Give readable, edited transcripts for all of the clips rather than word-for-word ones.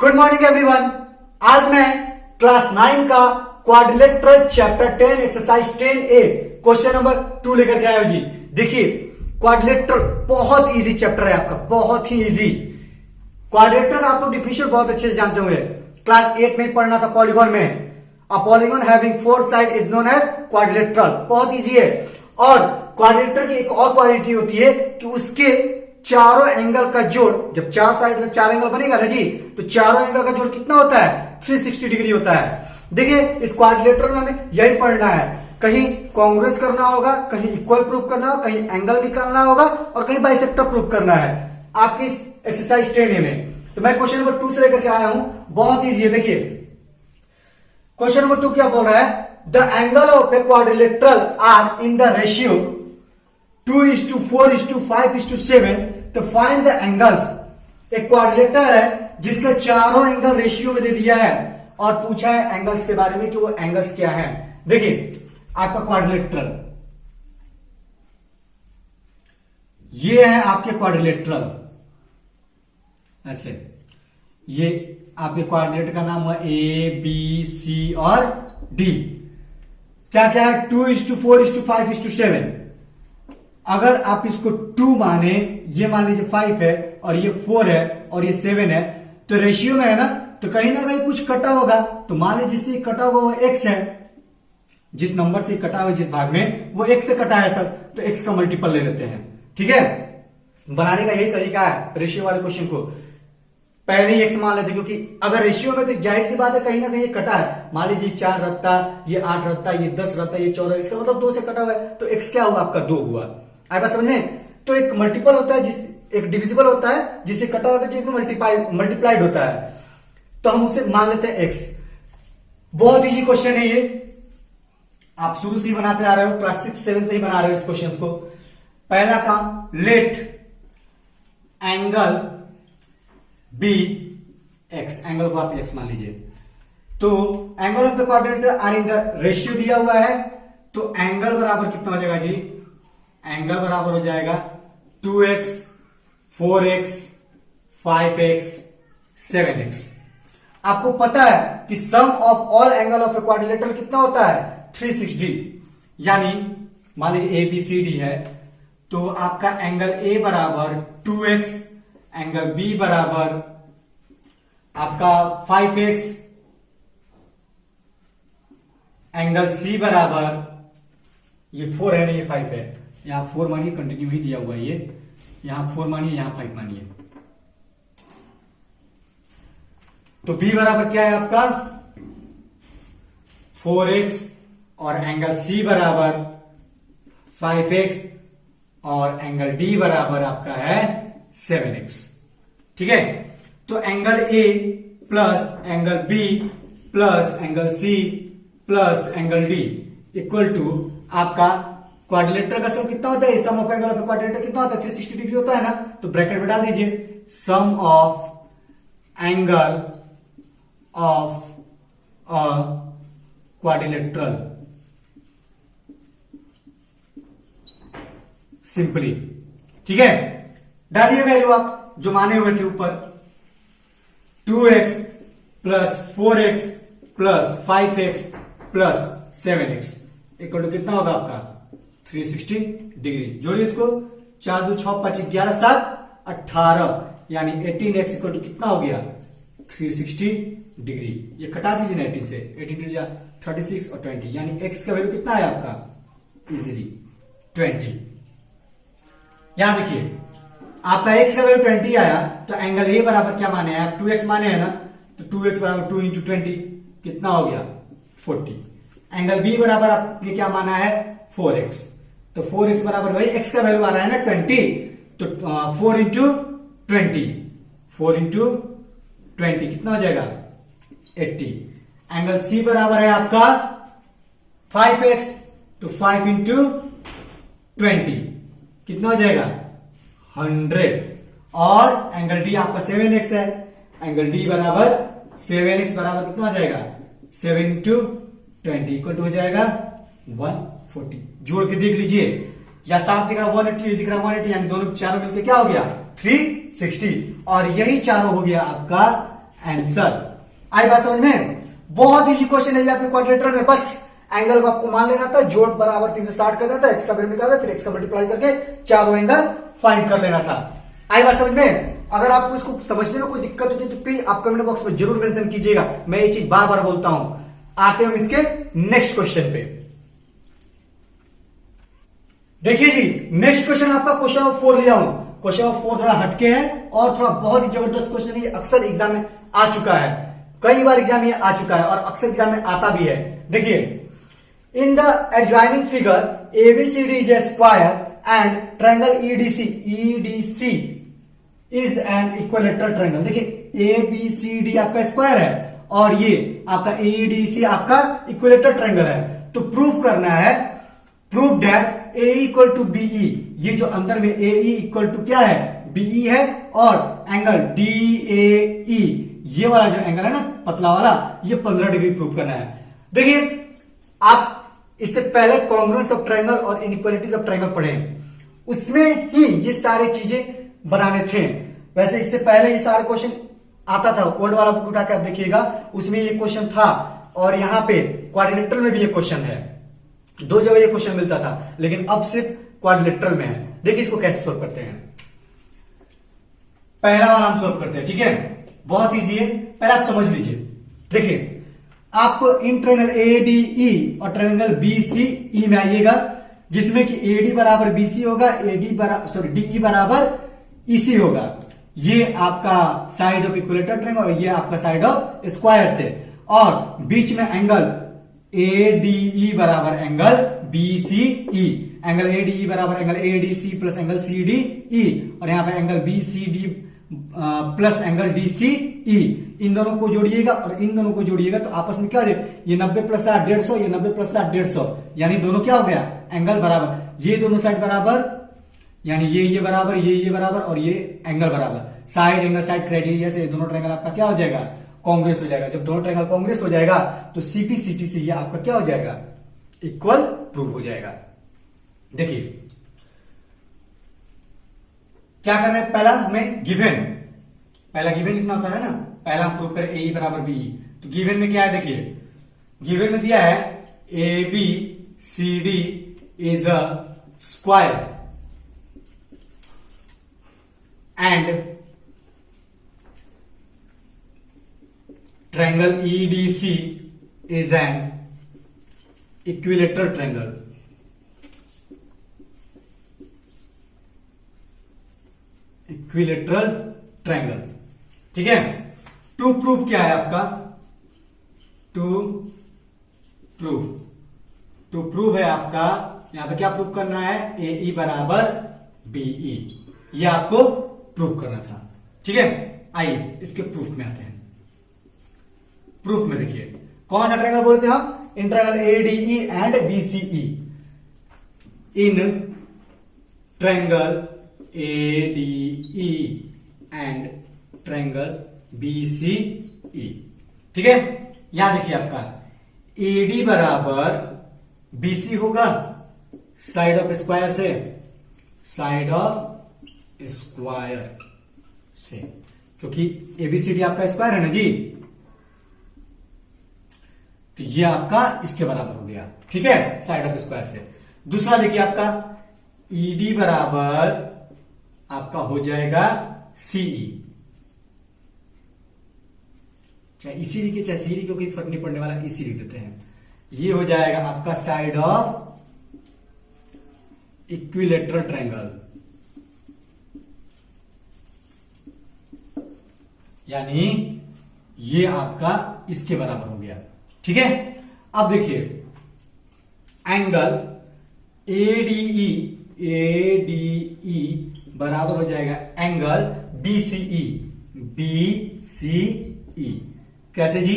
Good morning everyone. आज मैं class 9 का quadrilateral chapter 10 exercise 10A question number 2 लेकर के आया हूं जी। देखिए क्वाड्रिलेटरल बहुत इजी चैप्टर है आपका, बहुत ही इजी। क्वाड्रिलेटरल आप लोग डिफिनेशन बहुत अच्छे से जानते होंगे, क्लास 8 में पढ़ना था पॉलीगॉन में। A polygon having 4 side is known as quadrilateral, बहुत इजी है। और क्वाड्रिलेटरल की एक और क्वालिटी होती है कि उसके चारों एंगल का जोड़, जब चार साइड से चार एंगल बनेगा ना जी, तो चारों एंगल का जोड़ कितना होता है? 360 डिग्री होता है। देखिए इस क्वाड्रिलेटरल में हमें यही पढ़ना है, कहीं कांग्रुएंस करना होगा, कहीं इक्वल प्रूव करना होगा, कहीं एंगल निकालना होगा और कहीं बाइसेक्टर प्रूव करना है आपकी इस एक्सरसाइज 10A में। तो मैं क्वेश्चन नंबर 2 से लेकर के आया हूं, बहुत ईजी है। देखिए क्वेश्चन नंबर 2 क्या बोल रहा है? The angle of a quadrilateral are in the ratio 2:4:5:7 तो फाइंड द एंगल्स। एक क्वाड्रिलेटरल है जिसके चारों एंगल रेशियो में दे दिया है और पूछा है एंगल्स के बारे में कि वो एंगल्स क्या है। देखिए आपका क्वाड्रिलेटरल, ये है आपके क्वाड्रिलेटरल, ऐसे ये आपके क्वाड्रिलेटरल का नाम है ABC और D। क्या क्या है? 2:4:5:7। अगर आप इसको 2 माने, ये मान लीजिए 5 है और ये 4 है और ये 7 है, तो रेशियो में है ना, तो कहीं ना कहीं कुछ कटा होगा। तो मान लीजिए जिससे कटा होगा वो x है, जिस नंबर से कटा हुआ जिस भाग में वो x से कटा है सर, तो x का मल्टीपल ले लेते हैं। ठीक है, बनाने का यही तरीका है रेशियो वाले क्वेश्चन को, पहले ही x मान लेते, क्योंकि अगर रेशियो में तो जाहिर सी बात है कहीं ना कहीं ये कटा है। मान लीजिए 4 रखता, ये 8 रखता, ये 10 रखता, ये 14, इसका मतलब 2 से कटा हुआ है, तो x क्या हुआ? आपका 2 हुआ। आए बात समझ में? तो एक मल्टीपल होता है, एक डिविजिबल होता है जिससे कटा होता है, जिसमें मल्टीप्लाइड होता है, तो हम उसे मान लेते हैं x। बहुत इजी क्वेश्चन है ये, आप शुरू से ही बनाते आ रहे हो, क्लास 6-7 से ही बना रहे हो इस क्वेश्चन को। पहला काम, let angle be x, angle को आप x मान लीजिए। तो angle of the quadrilateral are in the ratio दिया हुआ है, तो एंगल बराबर कितना हो जाएगा जी? एंगल बराबर हो जाएगा 2x 4x 5x 7x। आपको पता है कि sum of all angle of a quadrilateral कितना होता है? 360। यानी मान लीजिए ABCD है, तो आपका एंगल A बराबर 2x, एंगल B बराबर आपका 5x, एंगल C बराबर, ये 4 है ना, ये 5 है, यहां 4 मानिए, कंटिन्यू ही दिया हुआ है, ये यहां 4 मानिए, यहां 5 मानिए। तो B बराबर क्या है आपका? 4x और एंगल C बराबर 5x और एंगल D बराबर आपका है 7x। ठीक है, तो angle A plus angle B plus angle C plus angle D equal to आपका क्वाड्रिलेटरल का सम कितना होता है? Sum of angle of quadrilateral कितना होता है? 360 डिग्री होता है ना, तो ब्रैकेट में डाल दीजिए sum of angle of a quadrilateral, simply. ठीक है, डालिए वैल्यू आप जो माने हुए थे ऊपर, 2x plus 4x plus 5x plus 7x equal to कितना होगा आपका? 360 डिग्री। जोड़िए इसको, 4 2 6 5 11 7 18, यानी 18x इक्वल टू कितना हो गया? 360 डिग्री। ये कटा दीजिए ना 18 से, 18 जा 36 और 20, यानी x का वैल्यू कितना है आपका? इजीली 20। यहां देखिए आपका x का वैल्यू 20 आया, तो एंगल A बराबर क्या माने हैं आप? 2x माने हैं ना, तो 2x बराबर 2 × 20 कितना हो गया? 40। एंगल B बराबर आपने क्या माना है? 4x, तो 4x बराबर वही x का वैल्यू आ रहा है ना 20, तो 4 × 20, 4 × 20 कितना हो जाएगा? 80। एंगल C बराबर है आपका 5x, तो 5 × 20 कितना हो जाएगा? 100। और एंगल D आपका 7x है, एंगल D बराबर 7x बराबर कितना हो जाएगा? 7 × 20 इक्वल टू हो जाएगा 140। जोड़ के देख लीजिए, या साफ दिख रहा 180, दिख रहा 180, यानी दोनों चारों मिलकर क्या हो गया? 360। और यही चारों हो गया आपका आंसर। आई बात समझ में? बहुत इजी क्वेश्चन है ये आपके क्वाड्रिलेटरल में। बस एंगल को आपको मान लेना था, जोड़ बराबर 360 कर देना था, एक्स का वैल्यू निकाला, फिर एक्स का मल्टीप्लाई करके चारों एंगल फाइंड कर लेना था। आई बात समझ में? अगर आपको इसको समझने में कोई दिक्कत होती है तो प्लीज आप कमेंट बॉक्स में जरूर मेंशन कीजिएगा। मैं ये चीज बार बार बोलता हूं। आते हम इसके नेक्स्ट क्वेश्चन पे। देखिए जी, नेक्स्ट क्वेश्चन आपका क्वेश्चन नंबर 4 लिया हूं। क्वेश्चन नंबर 4 थोड़ा हटके है और थोड़ा बहुत ही जबरदस्त क्वेश्चन है। अक्सर एग्जाम में आ चुका है, कई बार एग्जाम में आ चुका है और अक्सर एग्जाम में आता भी है। देखिए, in the adjoining figure ABCD is a square and triangle EDC is an equilateral triangle. देखिए, एबीसीडी आपका स्क्वायर है और ये आपका एईडीसी आपका इक्विलेटरल ट्रायंगल है। तो प्रूव करना है, prove that A equal to BE, ये जो अंदर में ए इक्वल टू क्या है, बीई है, और एंगल डीएई, ये वाला जो एंगल है ना पतला वाला, ये 15 डिग्री प्रूव करना है। देखिए, आप इससे पहले कॉन्ग्रुएंस ऑफ ट्रायंगल और इनइक्वालिटीज ऑफ ट्रायंगल पढ़े, उसमें ही ये सारी चीजें बनाने थे। वैसे इससे पहले ये सारे क्वेश्चन आता था, ओल्ड वाला बुक उठा के आप देखिएगा, उसमें ये क्वेश्चन था। और यहां पे क्वाड्रिलेटरल में भी ये क्वेश्चन है, दो जगह ये क्वेश्चन मिलता था, लेकिन अब सिर्फ क्वाड्रिलेटरल में है। देखिए इसको कैसे सोल्व करते हैं। पहला वाला हम सोल्व करते हैं, ठीक है, बहुत इजी है। पहले आप समझ लीजिए। देखिए, आप इन ट्रायंगल एडीई और ट्रायंगल बीसीई में आइएगा, जिसमें कि एडी बराबर बीसी होगा, डीई बराबर ईसी होगा। ये आपका साइड ऑफ इक्विलेटरल ट्रायंगल और ये आपका साइड ऑफ स्क्वायर से, और बीच में एंगल एडीई बराबर एंगल बीसीई, एंगल एडीई बराबर angle ADC plus angle CDE, और यहां पर angle BCD plus angle DCE. इन दोनों को जोड़िएगा और इन दोनों को जोड़िएगा तो आपस में क्या हो जाएगा, ये 90 प्लस 60 150, ये 90 प्लस 60 150, यानी दोनों क्या हो गया, एंगल बराबर। ये दोनों साइड बराबर, यानी ये बराबर, ये बराबर, और ये एंगल बराबर। साइड एंगल साइड क्राइटेरिया से दोनों ट्रायंगल आपका क्या हो जाएगा, कांग्रेस हो जाएगा। जब दोनों ट्रायंगल कांग्रेस हो जाएगा तो सीपीसीटी से ये आपका क्या हो जाएगा, इक्वल प्रूव हो जाएगा। देखिए क्या करना है, पहला हमें गिवन, पहला गिवन लिखना होता है ना, पहला हम प्रूव करें ए बराबर बी। तो गिवन में क्या है, देखिए गिवन में दिया है A B C D is a square and triangle EDC is an equilateral triangle. Equilateral triangle, ठीक है। टू प्रूफ क्या है आपका, टू प्रूव है आपका, यहां पे क्या प्रूव करना है, AE बराबर BE, ये आपको प्रूव करना था, ठीक है। आइए इसके प्रूफ में आते हैं। प्रूफ में देखिए कौन सा ट्रायंगल बोलते हैं हम, in triangle ADE and BCE, in triangle ADE and triangle BCE, ठीक है। यहां देखिए आपका AD बराबर BC होगा साइड ऑफ स्क्वायर से, साइड ऑफ स्क्वायर से, क्योंकि ABCD आपका स्क्वायर है ना जी, तो ये आपका इसके बराबर हो गया, ठीक है, साइड ऑफ स्क्वायर से। दूसरा देखिए आपका ED बराबर आपका हो जाएगा CE, चाहे इसी लिखिए चाहे सी लिखिए, कोई फर्क नहीं पड़ने वाला, इसी लिख देते हैं। ये हो जाएगा आपका साइड ऑफ इक्विलेटरल ट्रायंगल, यानी ये आपका इसके बराबर हो गया, ठीक है। अब देखिए एंगल ADE बराबर हो जाएगा एंगल BCE, कैसे जी,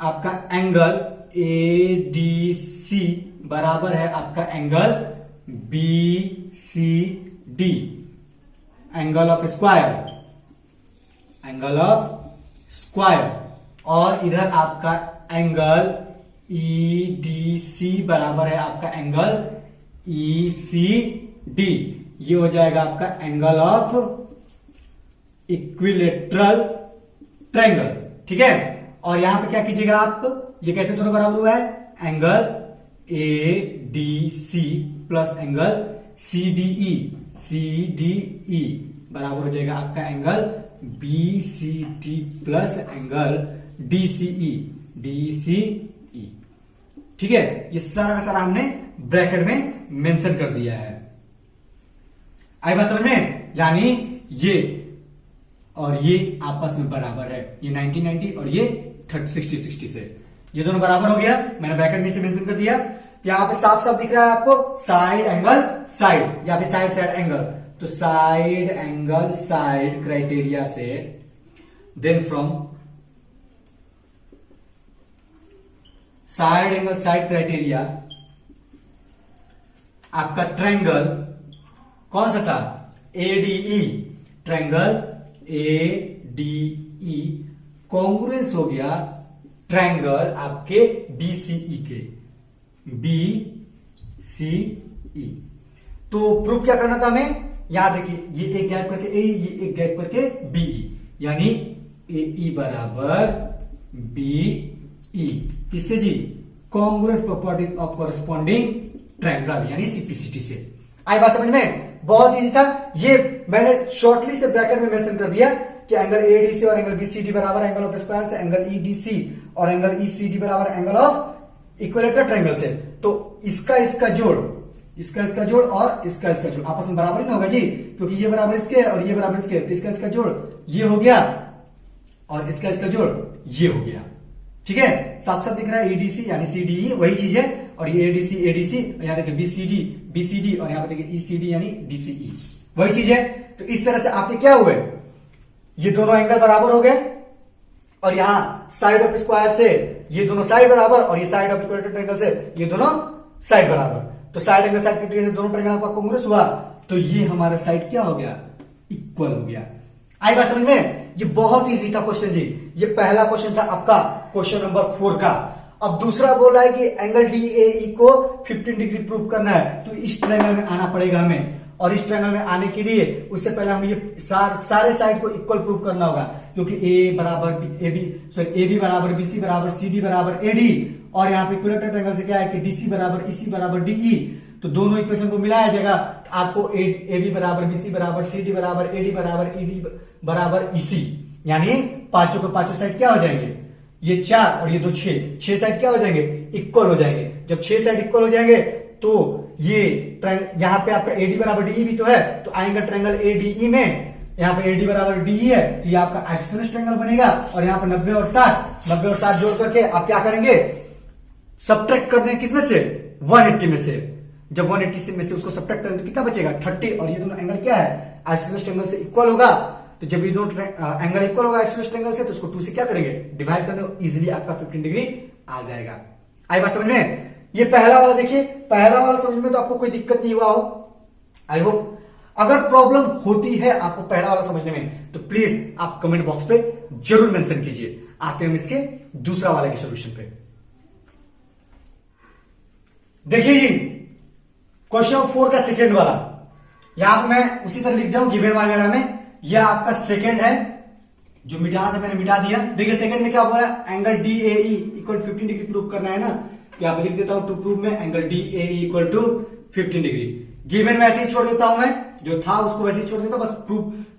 आपका एंगल ADC बराबर है आपका angle BCD, angle of square, और इधर आपका एंगल EDC बराबर है आपका एंगल ECD, ये हो जाएगा आपका एंगल ऑफ इक्विलेटरल ट्रायंगल, ठीक है। और यहां पे क्या कीजिएगा आप, ये कैसे दोनों बराबर हुआ है, angle ADC plus angle CDE बराबर हो जाएगा आपका angle BCD plus angle DCE, ठीक है। ये सारा का सारा हमने ब्रैकेट में मेंशन कर दिया है। आई बात समझ में, यानी ये और ये आपस में बराबर है, ये 90 और ये 60 से, ये दोनों बराबर हो गया। मैंने ब्रैकेट में से मेंशन कर दिया। यहां पे साफ साफ दिख रहा है आपको साइड एंगल साइड, या फिर साइड साइड एंगल, तो साइड एंगल साइड क्राइटेरिया से, then from side angle side criteria आपका ट्रायंगल कौन सा था, ADE, ट्रायंगल ADE कॉन्ग्रुएंस हो गया ट्रायंगल आपके BCE के, BCE। तो प्रूफ क्या करना था हमें, यहां देखिए ये एक गैप करके AE, ये एक गैप करके BE, यानी AE बराबर BE, किससे जी, congruence properties of corresponding triangle, यानी CPCT से। आई बात समझ में, बहुत इजी था। ये मैंने शॉर्टली से ब्रैकेट में मेंशन कर दिया कि एंगल ADC और एंगल BCD बराबर एंगल ऑफ स्क्वायर से, एंगल EDC और एंगल ECD बराबर एंगल ऑफ इक्विलेटरल ट्रायंगल से। तो इसका जोड़, इसका जोड़ और इसका जोड़ आपस में बराबर ही ना होगा जी, क्योंकि ये बराबर इसके और ये बराबर इसके, तो इसका जोड़ ये हो गया और इसका जोड़ ये हो गया, ठीक है। साफ साफ दिख रहा है ADC यानी CDE वही चीज है, और ये ADC यहां देखिए BCD और यहां पर देखिए ECD यानी DCE वही चीज है। तो इस तरह से आपके क्या हुए, ये दोनों एंगल बराबर हो गए, और यहां साइड ऑफ स्क्वायर से ये दोनों साइड बराबर, और ये साइड ऑफ इक्विलेटरल ट्रायंगल से ये दोनों साइड बराबर। तो साइड एंगल साइड क्राइटेरिया से दोनों ट्रायंगल का कॉन्ग्रुएंस हुआ, तो ये हमारा साइड क्या हो गया, इक्वल हो गया। आई बात समझ में, ये बहुत इजी था क्वेश्चन जी। ये पहला क्वेश्चन था आपका क्वेश्चन नंबर 4 का। अब दूसरा बोल रहा है कि एंगल DAE को 15 डिग्री प्रूव करना है, तो इस ट्रायंगल में आना पड़ेगा हमें, और इस ट्रायंगल में आने के लिए उससे पहले हमें ये सारे साइड को इक्वल प्रूव करना होगा, क्योंकि AB बराबर BC बराबर CD बराबर AD, और यहाँ पे इक्विलेटरल ट्रायंगल से क्या है कि DC बराबर EC बराबर DE, तो दोनों इक्वेशन को मिलाया जाएगा, आपको AB बराबर BC बराबर CD बराबर AD बराबर ED बराबर EC, यानी पांचों के पांचों साइड क्या हो जाएंगे, ये 4 और ये 2 6 साइड क्या हो जाएंगे, इक्वल हो जाएंगे। जब 6 साइड इक्वल हो जाएंगे तो ये यहाँ पे आपका AD बराबर DE भी तो है, तो आएंगे ट्रायंगल ADE में, यहाँ पे AD बराबर DE है, तो ये आपका आइसोसेलेस ट्रायंगल बनेगा। और यहाँ पे 90 और 60 जोड़ करके आप क्या करेंगे, सब्ट्रैक्ट कर देंगे किसमें से, 180 में से। जब 180 में से उसको सब्ट्रैक्ट करेंगे तो कितना बचेगा, 30, और ये दोनों एंगल क्या है, आइसोसेलेस ट्रायंगल से इक्वल होगा। तो जब ये दोनों एंगल इक्वल होगा आइसोसेलेस ट्रायंगल से, तो उसको 2 से क्या करेंगे, डिवाइड कर दो, इजीली आपका 15 डिग्री आ जाएगा। आई बात समझ में। ये पहला वाला देखिए, पहला वाला समझ में तो आपको कोई दिक्कत नहीं हुआ हो, आई होप। अगर प्रॉब्लम होती है आपको पहला वाला समझने में, तो प्लीज आप कमेंट बॉक्स पे जरूर मेंशन कीजिए। आते हैं हम इसके दूसरा वाले के सॉल्यूशन पे। देखिए जी, क्वेश्चन 4 का सेकेंड वाला, यहां पर मैं उसी तरह लिख जाऊं गिवन वगैरह में, यह आपका सेकेंड है, जो मिटाना था मैंने मिटा दिया। देखिए सेकंड में क्या बोला, angle DAE equal 15 degree prove करना है ना, तो यहां पर लिख देता हूं टू प्रूव में angle DAE equal to 15 degree. Given में ऐसे ही छोड़ देता हूं मैं, जो था उसको वैसे ही छोड़ देता, बस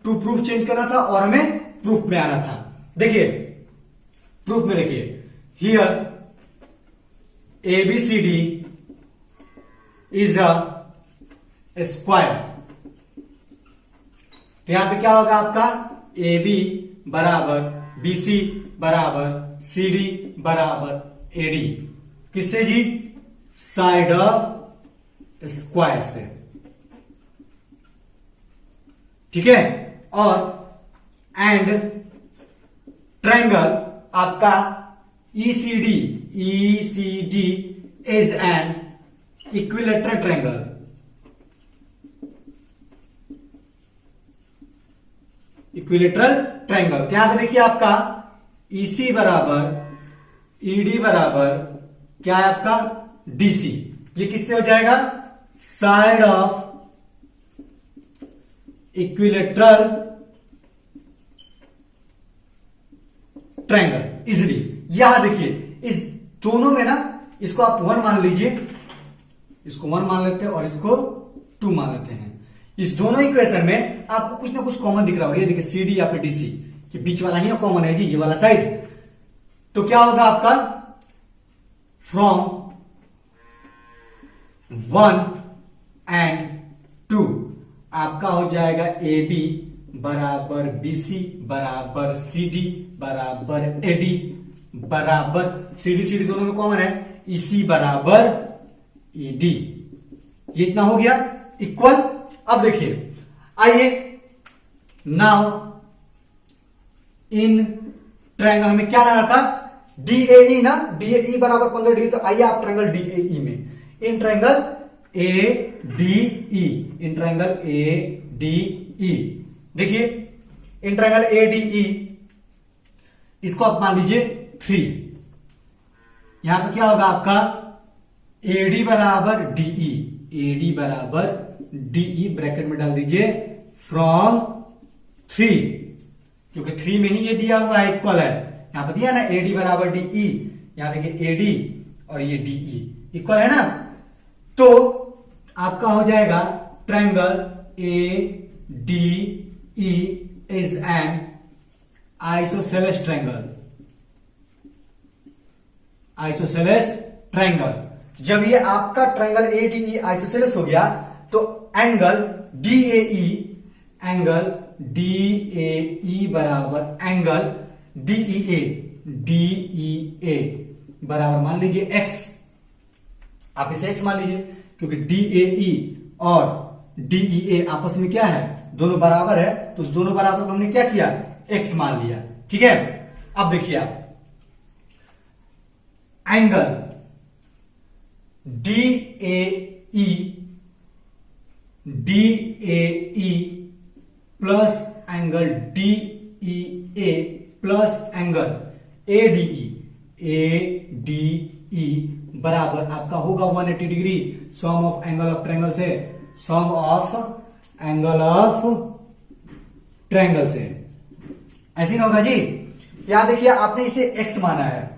टू प्रूफ चेंज करना था और हमें प्रूफ में आना था। देखिए प्रूफ में देखिए, here ABCD is a square, तो यहां पे क्या होगा आपका, AB बराबर BC बराबर CD बराबर AD, किससे जी, साइड ऑफ स्क्वायर से, ठीक है। और एंड ट्रायंगल आपका ECD is an equilateral triangle, equilateral triangle. तो यहां पे देखिए आपका EC बराबर ED बराबर क्या है आपका DC, ये किससे हो जाएगा, side of equilateral triangle easily. यहां देखिए इस दोनों में ना, इसको आप 1 मान लीजिए, इसको 1 मान लेते हैं और इसको 2 मान लेते हैं। इस दोनों इक्वेशन में आपको कुछ ना कुछ कॉमन दिख रहा होगा। ये देखिए CD या फिर DC, कि बीच वाला ही ना कॉमन है जी, ये वाला साइड। तो क्या होगा आपका, फ्रॉम 1 एंड 2 आपका हो जाएगा AB बराबर BC बराबर CD बराबर AD बराबर CD दोनों में कॉमन है, EC बराबर ED। ये इतना हो गया इक्वल। अब देखिए, आइए नाउ इन ट्रायंगल हमें क्या लाना था, DAE ना, DAE बराबर 15 डिग्री। तो आइए आप ट्रायंगल DAE में, in triangle ADE, in triangle ADE देखिए, इन ट्रायंगल ADE इसको आप मान लीजिए 3। यहां पे क्या होगा आपका, AD बराबर DE, AD बराबर DE ब्रैकेट में डाल दीजिए फ्रॉम 3, क्योंकि 3 में ही ये दिया हुआ है, इक्वल है। यहां पर दिया ना AD बराबर DE, यहां देखिए AD और ये DE इक्वल है ना। तो आपका हो जाएगा triangle ADE is an isosceles triangle, isosceles triangle. जब ये आपका ट्रायंगल ADE आइसोसेलेस हो गया तो एंगल DAE बराबर एंगल DEA बराबर मान लीजिए x, आप इसे x मान लीजिए, क्योंकि DAE और DEA आपस में क्या है, दोनों बराबर है। तो उस दोनों बराबर को हमने क्या किया, x मान लिया। ठीक है, अब देखिए आप angle DAE plus angle DEA plus angle ADE बराबर आपका होगा 180 degree. Sum of angle of triangle से, sum of angle of triangle से, ऐसे ना होगा जी। यहां देखिए आपने इसे x माना है,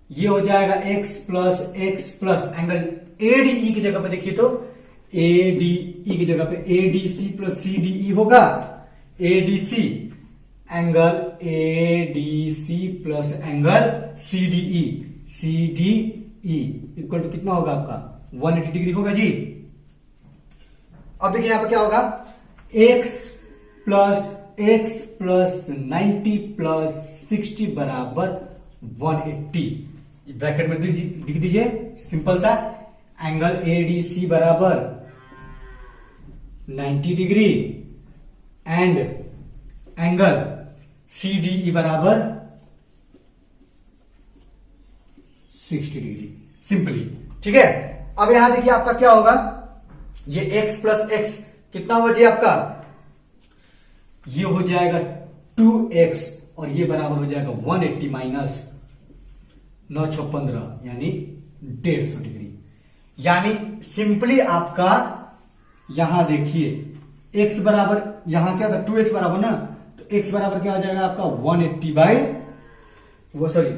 ये हो जाएगा x प्लस एंगल ADE की जगह पे देखिए तो ADE की जगह पे ADC प्लस CDE होगा। ADC angle ADC plus angle CDE equal to कितना होगा आपका 180 डिग्री होगा जी। अब देखिए यहां पर क्या होगा, x प्लस 90 प्लस 60 बराबर 180। ब्रैकेट में लिख दीजिए सिंपल सा, एंगल ADC बराबर 90 डिग्री एंड एंगल CDE बराबर 60 डिग्री, सिंपली। ठीक है, अब यहां देखिए आपका क्या होगा, ये x प्लस x कितना होगा जी आपका, ये हो जाएगा 2x और ये बराबर हो जाएगा 180 माइनस 915 यानी 150 डिग्री। यानी सिंपली आपका यहां देखिए x बराबर, यहां क्या था 2x बराबर ना, तो x बराबर क्या हो जाएगा आपका 180 बाई वो सॉरी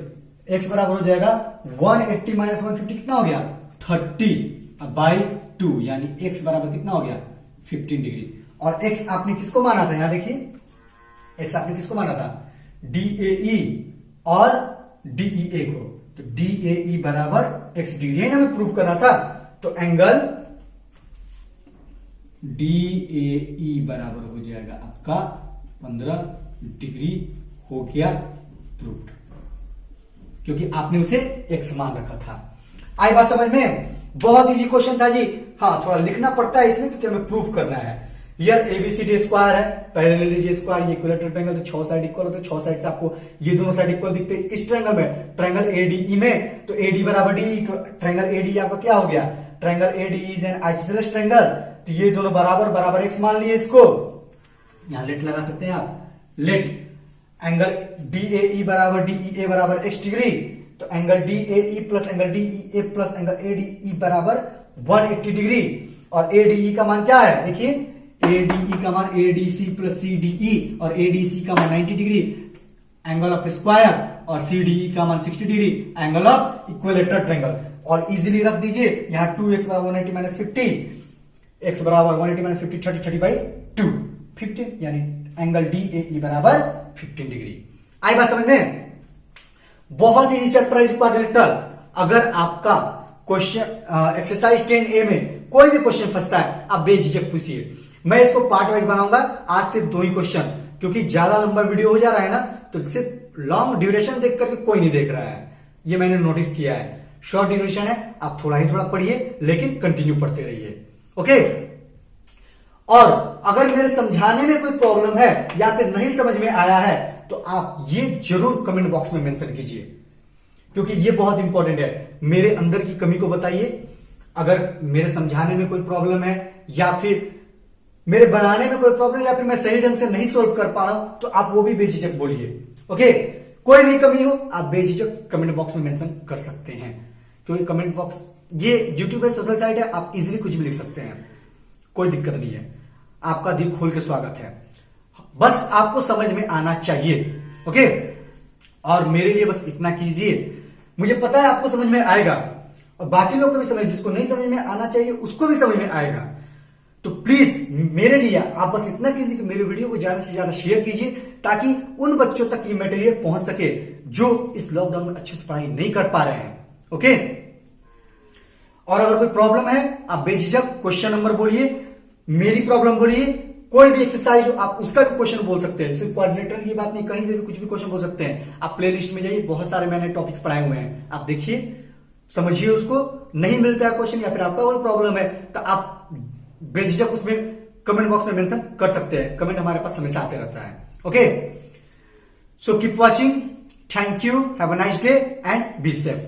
x बराबर हो जाएगा 180 माइनस 150 कितना हो गया 30 बाई 2, यानी x बराबर कितना हो गया 15 डिग्री। और x आपने किसको माना था, यहां देखिए x आपने किसको माना था, DAE और DEA को। तो DAE बराबर x डिग्री है ना, हमें प्रूव करना था। तो एंगल DAE बराबर हो जाएगा आपका 15 डिग्री, हो गया प्रूव्ड, क्योंकि आपने उसे x मान रखा था। आई बात समझ में, बहुत इजी क्वेश्चन था जी। हाँ, थोड़ा लिखना पड़ता है इसमें क्योंकि हमें प्रूफ करना है। यार ABCD स्क्वायर है, पहले ले लीजिए स्क्वायर, ये इक्विलेटरल ट्रायंगल तो 6 साइड इक्वल होते हैं, 6 साइड से आपको ये दोनों साइड इक्वल दिखते हैं। किस ट्रायंगल में, ट्रायंगल ADE में। तो AD बराबर DE, तो ट्रायंगल ADE आपका क्या हो गया, triangle ADE is an isosceles triangle. तो ये दोनों बराबर x मान लिए इसको, यहां लेट लगा सकते हैं आप, लेट एंगल DAE बराबर DEA बराबर x डिग्री। तो angle DAE plus angle DEA plus angle ADE बराबर 180 डिग्री। और ADE का मान क्या है, देखिए ADE का मान ADC प्लस CDE और ADC का मान 90 डिग्री। एंगल ऑफ स्क्वायर और CDE का मान 60 degree, angle of equilateral triangle. और इजीली रख दीजिए यहां 2x बराबर 180 माइनस 50, x बराबर 180 माइनस 50 30 बाई 2 15, यानी एंगल DAE बराबर 15 डिग्री। आई बात समझ में? बहुत ही चैप्टर है क्वाड्रिलेटरल। अगर आपका क्वेश्चन एक्सरसाइज 10A में कोई भी क्वेश्चन फंसता है, आप बेझिझक पूछिए। मैं इसको पार्ट वाइज बनाऊंगा, आज सिर्फ 2 ही क्वेश्चन, क्योंकि ज्यादा लंबा वीडियो हो जा रहा है ना, तो सिर्फ लॉन्ग ड्यूरेशन देख करके कोई नहीं देख रहा है। ये मैंने नोटिस किया है। शॉर्ट ड्यूरेशन है, आप थोड़ा ही थोड़ा पढ़िए, लेकिन कंटिन्यू पढ़ते रहिए। ओके। और अगर मेरे समझाने में कोई प्रॉब्लम है या फिर नहीं समझ में आया है, तो आप ये जरूर कमेंट बॉक्स में मेंशन कीजिए, क्योंकि ये बहुत इंपॉर्टेंट है। मेरे अंदर की कमी को बताइए। अगर मेरे समझाने में कोई प्रॉब्लम है, या फिर मेरे बनाने में कोई प्रॉब्लम, या फिर मैं सही ढंग से नहीं सोल्व कर पा रहा हूं, तो आप वो भी बेझिझक बोलिए। ओके। कोई भी कमी हो, आप बेझिझक कमेंट बॉक्स में मेंशन कर सकते हैं, क्योंकि कमेंट बॉक्स ये यूट्यूब पे सोशल साइट है, आप इजीली कुछ भी लिख सकते हैं, कोई दिक्कत नहीं है। आपका दिल खोल के स्वागत है, बस आपको समझ में आना चाहिए। ओके। और मेरे लिए बस इतना कीजिए, मुझे पता है आपको समझ में आएगा, और बाकी लोग को भी समझ, जिसको नहीं समझ में आना चाहिए उसको भी समझ में आएगा। तो प्लीज मेरे लिए आप बस इतना कीजिए कि मेरे वीडियो को ज्यादा से ज्यादा शेयर कीजिए, ताकि उन बच्चों तक ये मटेरियल पहुंच सके जो इस लॉकडाउन में अच्छे से पढ़ाई नहीं कर पा रहे हैं। ओके। और अगर कोई प्रॉब्लम है, आप बेझिझक क्वेश्चन नंबर बोलिए, मेरी प्रॉब्लम बोलिए, कोई भी एक्सरसाइज हो आप उसका भी क्वेश्चन बोल सकते हैं। सिर्फ कोऑर्डिनेटर की बात नहीं, कहीं से भी कुछ भी क्वेश्चन बोल सकते हैं। आप प्लेलिस्ट में जाइए, बहुत सारे मैंने टॉपिक्स पढ़ाए हुए हैं, आप देखिए, समझिए उसको। नहीं मिलता है क्वेश्चन, या फिर आपका कोई प्रॉब्लम है, तो आप बेझिझक उसमें कमेंट बॉक्स में मेंशन कर सकते हैं। कमेंट हमारे पास हमेशा आते रहता है। Okay. So keep watching, thank you, have a nice day and be safe.